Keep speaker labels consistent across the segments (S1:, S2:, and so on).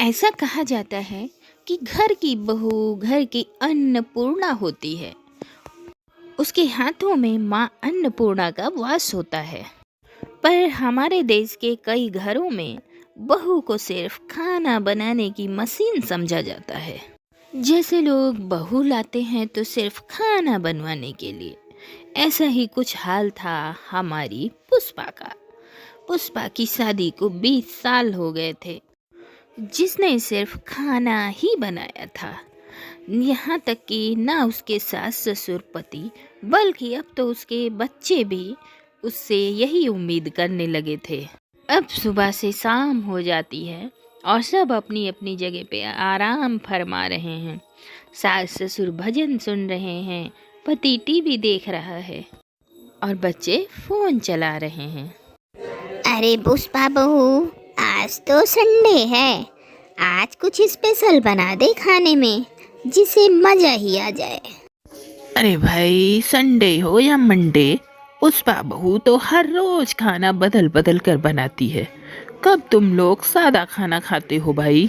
S1: ऐसा कहा जाता है कि घर की बहू घर की अन्नपूर्णा होती है। उसके हाथों में माँ अन्नपूर्णा का वास होता है। पर हमारे देश के कई घरों में बहू को सिर्फ खाना बनाने की मशीन समझा जाता है। जैसे लोग बहू लाते हैं तो सिर्फ खाना बनवाने के लिए। ऐसा ही कुछ हाल था हमारी पुष्पा का। पुष्पा की शादी को 20 साल हो गए थे, जिसने सिर्फ खाना ही बनाया था। यहाँ तक कि ना उसके सास ससुर पति बल्कि अब तो उसके बच्चे भी उससे यही उम्मीद करने लगे थे। अब सुबह से शाम हो जाती है और सब अपनी अपनी जगह पे आराम फरमा रहे हैं। सास ससुर भजन सुन रहे हैं, पति टीवी देख रहा है और बच्चे फोन चला रहे हैं।
S2: अरे पुष्पा बहू, आज तो संडे है। आज कुछ स्पेशल बना दे खाने में, जिसे मजा ही आ जाए।
S3: अरे भाई, संडे हो या मंडे, पुष्पा बहू तो हर रोज खाना बदल बदल कर बनाती है। कब तुम लोग सादा खाना खाते हो भाई?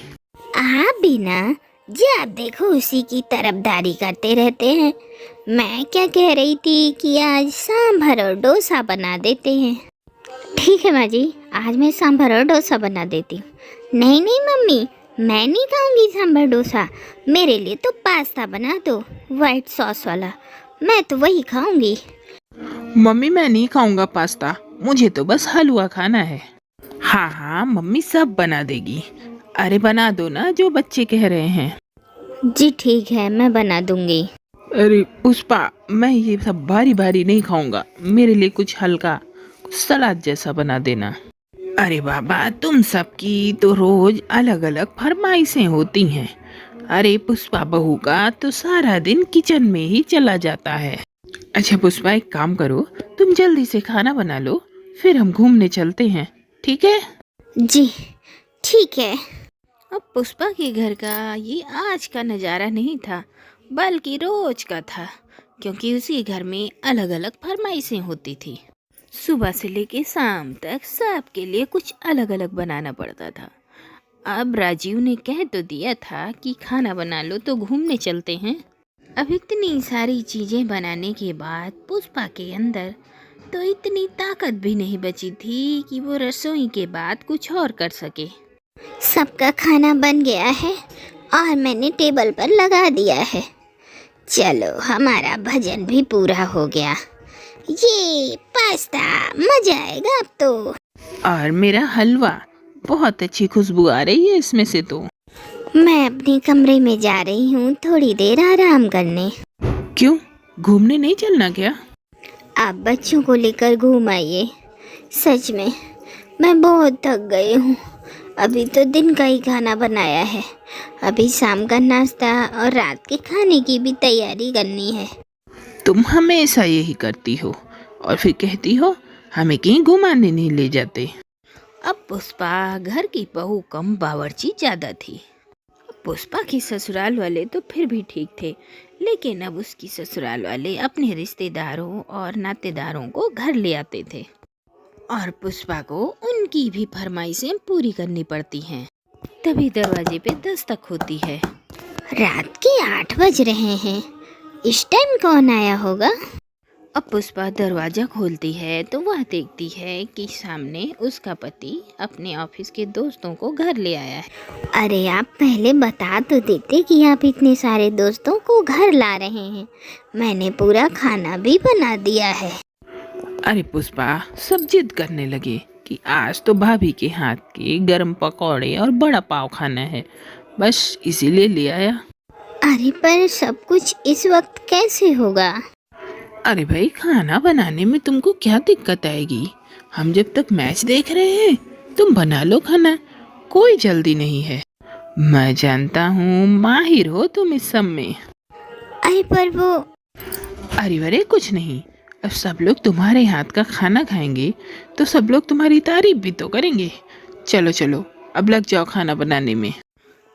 S2: आप भी ना जब देखो उसी की तरफदारी करते रहते हैं। मैं क्या कह रही थी कि आज सांभर और डोसा बना देते हैं। ठीक है माँ जी, आज मैं सांभर और डोसा बना देती हूँ। नहीं नहीं मम्मी, मैं नहीं खाऊंगी सांभर डोसा। मेरे लिए तो पास्ता बना दो, वाइट सॉस वाला। मैं तो वही खाऊंगी।
S3: मम्मी, मैं नहीं खाऊंगा पास्ता, मुझे तो बस हलवा खाना है। हाँ हाँ, मम्मी सब बना देगी। अरे बना दो ना जो बच्चे कह रहे हैं।
S2: जी ठीक है, मैं बना दूंगी।
S3: अरे पुष्पा, मैं ये सब भारी भारी नहीं खाऊंगा। मेरे लिए कुछ हल्का, कुछ सलाद जैसा बना देना। अरे बाबा, तुम सबकी तो रोज अलग अलग फरमाइशें होती हैं। अरे पुष्पा बहू का तो सारा दिन किचन में ही चला जाता है। अच्छा पुष्पा, एक काम करो, तुम जल्दी से खाना बना लो, फिर हम घूमने चलते हैं, ठीक है?
S2: जी ठीक है।
S1: अब पुष्पा के घर का ये आज का नज़ारा नहीं था, बल्कि रोज का था, क्योंकि उसी घर में अलग अलग फरमाइशें होती थी। सुबह से लेके शाम तक सबके लिए कुछ अलग अलग बनाना पड़ता था। अब राजीव ने कह तो दिया था कि खाना बना लो तो घूमने चलते हैं। अब इतनी सारी चीज़ें बनाने के बाद पुष्पा के अंदर तो इतनी ताकत भी नहीं बची थी कि वो रसोई के बाद कुछ और कर सके।
S2: सबका खाना बन गया है और मैंने टेबल पर लगा दिया है। चलो, हमारा भजन भी पूरा हो गया। ये पास्ता, मजा आएगा अब तो।
S3: और मेरा हलवा, बहुत अच्छी खुशबू आ रही है इसमें से तो।
S2: मैं अपने कमरे में जा रही हूँ थोड़ी देर आराम करने।
S3: क्यों, घूमने नहीं चलना क्या?
S2: आप बच्चों को लेकर घूम आइए। सच में मैं बहुत थक गई हूँ। अभी तो दिन का ही खाना बनाया है, अभी शाम का नाश्ता और रात के खाने की भी तैयारी करनी है।
S3: तुम हमेशा यही करती हो और फिर कहती हो हमें कहीं घुमाने नहीं ले जाते।
S1: अब पुष्पा घर की बहू कम बावर्ची ज़्यादा थी। पुष्पा की ससुराल वाले तो फिर भी ठीक थे, लेकिन अब उसकी ससुराल वाले अपने रिश्तेदारों और नातेदारों को घर ले आते थे और पुष्पा को उनकी भी फरमाइशें पूरी करनी पड़ती हैं। तभी दरवाजे पे दस्तक होती है।
S2: रात के 8 बज रहे हैं। इस टाइम कौन आया होगा?
S1: अब पुष्पा दरवाज़ा खोलती है तो वह देखती है कि सामने उसका पति अपने ऑफिस के दोस्तों को घर ले आया है।
S2: अरे आप पहले बता तो देते कि आप इतने सारे दोस्तों को घर ला रहे हैं। मैंने पूरा खाना भी बना दिया है।
S3: अरे पुष्पा, सब जिद करने लगे कि आज तो भाभी के हाथ के गरम पकौड़े और बड़ा पाव खाना है, बस इसीलिए ले आया।
S2: अरे पर सब कुछ इस वक्त कैसे होगा?
S3: अरे भाई, खाना बनाने में तुमको क्या दिक्कत आएगी? हम जब तक मैच देख रहे हैं, तुम बना लो खाना, कोई जल्दी नहीं है। मैं जानता हूँ माहिर हो तुम इस सब में।
S2: अरे पर वो
S3: अरे कुछ नहीं, अब सब लोग तुम्हारे हाथ का खाना खाएंगे तो सब लोग तुम्हारी तारीफ भी तो करेंगे। चलो चलो, अब लग जाओ खाना बनाने में।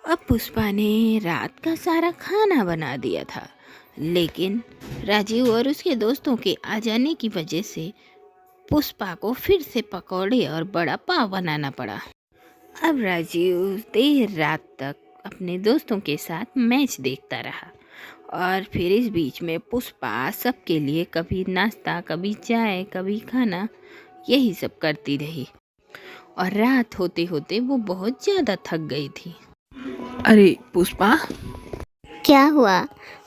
S1: अब पुष्पा ने रात का सारा खाना बना दिया था, लेकिन राजीव और उसके दोस्तों के आ जाने की वजह से पुष्पा को फिर से पकौड़े और बड़ा पाव बनाना पड़ा। अब राजीव देर रात तक अपने दोस्तों के साथ मैच देखता रहा और फिर इस बीच में पुष्पा सबके लिए कभी नाश्ता, कभी चाय, कभी खाना, यही सब करती रही और रात होते होते वो बहुत ज़्यादा थक गई थी।
S3: अरे पुष्पा,
S2: क्या हुआ?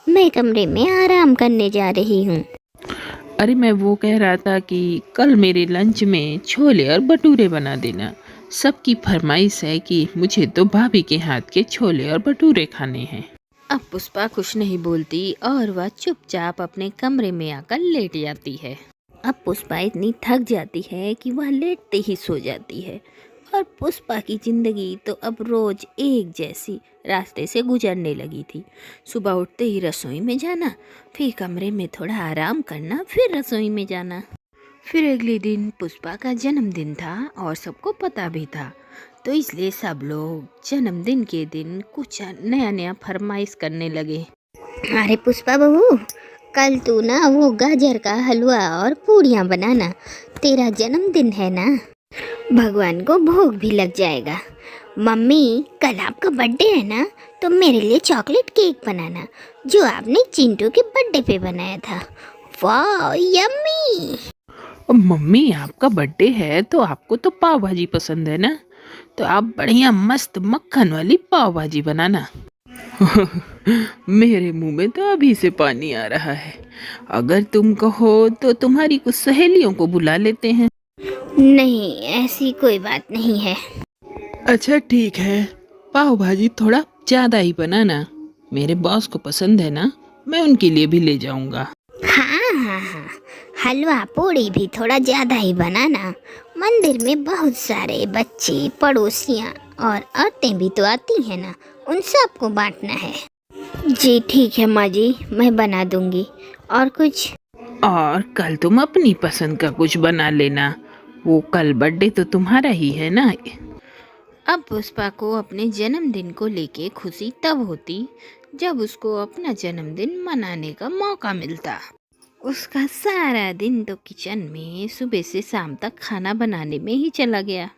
S2: मैं कमरे में आराम करने जा रही हूँ।
S3: अरे मैं वो कह रहा था कि कल मेरे लंच में छोले और भटूरे बना देना। सबकी फरमाइश है कि मुझे तो भाभी के हाथ के छोले और भटूरे खाने हैं।
S1: अब पुष्पा कुछ नहीं बोलती और वह चुपचाप अपने कमरे में आकर लेट जाती है। अब पुष्पा इतनी थक जाती है कि वह लेटते ही सो जाती है और पुष्पा की ज़िंदगी तो अब रोज़ एक जैसी रास्ते से गुजरने लगी थी। सुबह उठते ही रसोई में जाना, फिर कमरे में थोड़ा आराम करना, फिर रसोई में जाना। फिर अगले दिन पुष्पा का जन्मदिन था और सबको पता भी था, तो इसलिए सब लोग जन्मदिन के दिन कुछ नया नया फरमाइश करने लगे।
S2: अरे पुष्पा बहू, कल तू ना वो गाजर का हलवा और पूड़ियाँ बनाना। तेरा जन्मदिन है ना, भगवान को भोग भी लग जाएगा। मम्मी, कल आपका बर्थडे है ना, तो मेरे लिए चॉकलेट केक बनाना, जो आपने चिंटू के बर्थडे पे बनाया था। वाह, यम्मी।
S3: और मम्मी, आपका बर्थडे है तो आपको तो पाव भाजी पसंद है ना, तो आप बढ़िया मस्त मक्खन वाली पाव भाजी बनाना। मेरे मुंह में तो अभी से पानी आ रहा है। अगर तुम कहो तो तुम्हारी कुछ सहेलियों को बुला लेते हैं।
S2: नहीं, ऐसी कोई बात नहीं है।
S3: अच्छा ठीक है, पाव भाजी थोड़ा ज़्यादा ही बनाना। मेरे बॉस को पसंद है ना, मैं उनके लिए भी ले जाऊंगा।
S2: हाँ हाँ हाँ, हलवा पूड़ी भी थोड़ा ज़्यादा ही बनाना। मंदिर में बहुत सारे बच्चे, पड़ोसियाँ और औरतें भी तो आती हैं ना, उन सबको बांटना है। जी ठीक है माँ जी, मैं बना दूंगी। और कुछ?
S3: और कल तुम अपनी पसंद का कुछ बना लेना। वो कल बर्थडे तो तुम्हारा ही है ना।
S1: अब पुष्पा को अपने जन्मदिन को लेके खुशी तब होती जब उसको अपना जन्मदिन मनाने का मौका मिलता। उसका सारा दिन तो किचन में सुबह से शाम तक खाना बनाने में ही चला गया।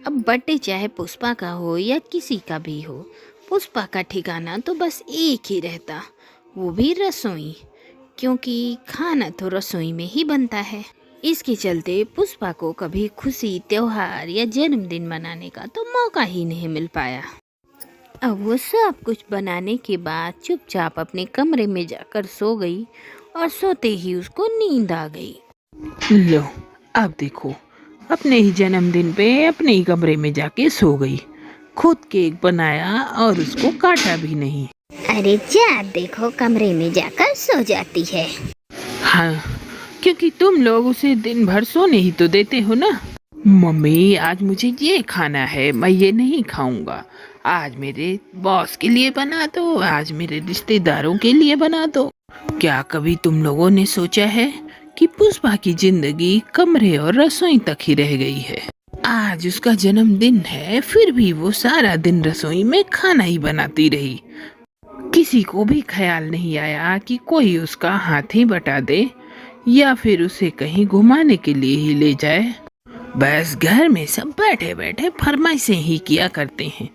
S1: अब बर्थडे चाहे पुष्पा का हो या किसी का भी हो, पुष्पा का ठिकाना तो बस एक ही रहता, वो भी रसोई, क्योंकि खाना तो रसोई में ही बनता है। इसके चलते पुष्पा को कभी खुशी, त्योहार या जन्मदिन मनाने का तो मौका ही नहीं मिल पाया। अब वो सब कुछ बनाने के बाद चुपचाप अपने कमरे में जाकर सो गई और सोते ही उसको नींद आ गई।
S3: लो, अब देखो, अपने ही जन्मदिन पे अपने ही कमरे में जाके सो गई। खुद केक बनाया और उसको काटा भी नहीं।
S2: अरे जा देखो, कमरे में जाकर सो जाती है।
S3: हाँ, क्योंकि तुम लोग उसे दिन भर सोने ही तो देते हो ना। मम्मी, आज मुझे ये खाना है, मैं ये नहीं खाऊंगा। आज मेरे बॉस के लिए बना दो, आज मेरे रिश्तेदारों के लिए बना दो। क्या कभी तुम लोगों ने सोचा है कि पुष्पा की जिंदगी कमरे और रसोई तक ही रह गई है। आज उसका जन्मदिन है, फिर भी वो सारा दिन रसोई में खाना ही बनाती रही। किसी को भी ख्याल नहीं आया कि कोई उसका हाथ ही बटा दे या फिर उसे कहीं घुमाने के लिए ही ले जाए। बस घर में सब बैठे बैठे फरमाइशें ही किया करते हैं।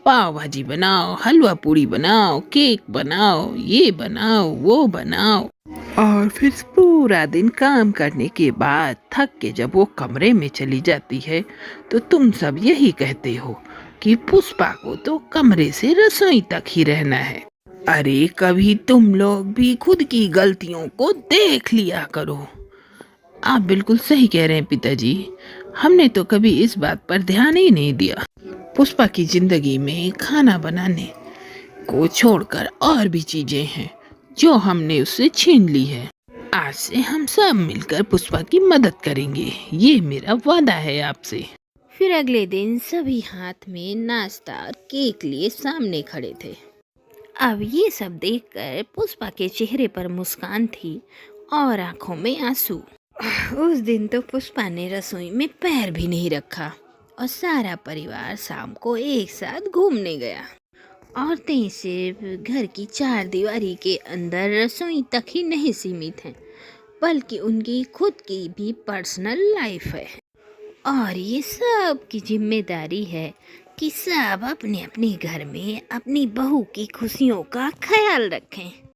S3: पाव भाजी बनाओ, हलवा पूड़ी बनाओ, केक बनाओ, ये बनाओ, वो बनाओ। और फिर पूरा दिन काम करने के बाद थक के जब वो कमरे में चली जाती है तो तुम सब यही कहते हो कि पुष्पा को तो कमरे से रसोई तक ही रहना है। अरे कभी तुम लोग भी खुद की गलतियों को देख लिया करो। आप बिल्कुल सही कह रहे हैं पिताजी, हमने तो कभी इस बात पर ध्यान ही नहीं दिया। पुष्पा की जिंदगी में खाना बनाने को छोड़कर और भी चीजें हैं जो हमने उससे छीन ली है। आज से हम सब मिलकर पुष्पा की मदद करेंगे, ये मेरा वादा है आपसे।
S1: फिर अगले दिन सभी हाथ में नाश्ता और केक लिए सामने खड़े थे। अब ये सब देखकर पुष्पा के चेहरे पर मुस्कान थी और आंखों में आंसू। उस दिन तो पुष्पा ने रसोई में पैर भी नहीं रखा और सारा परिवार शाम को एक साथ घूमने गया। औरतें सिर्फ घर की चार दीवारी के अंदर रसोई तक ही नहीं सीमित हैं, बल्कि उनकी खुद की भी पर्सनल लाइफ है और ये सब की जिम्मेदारी है कि सब अपने अपने घर में अपनी बहू की खुशियों का ख्याल रखें।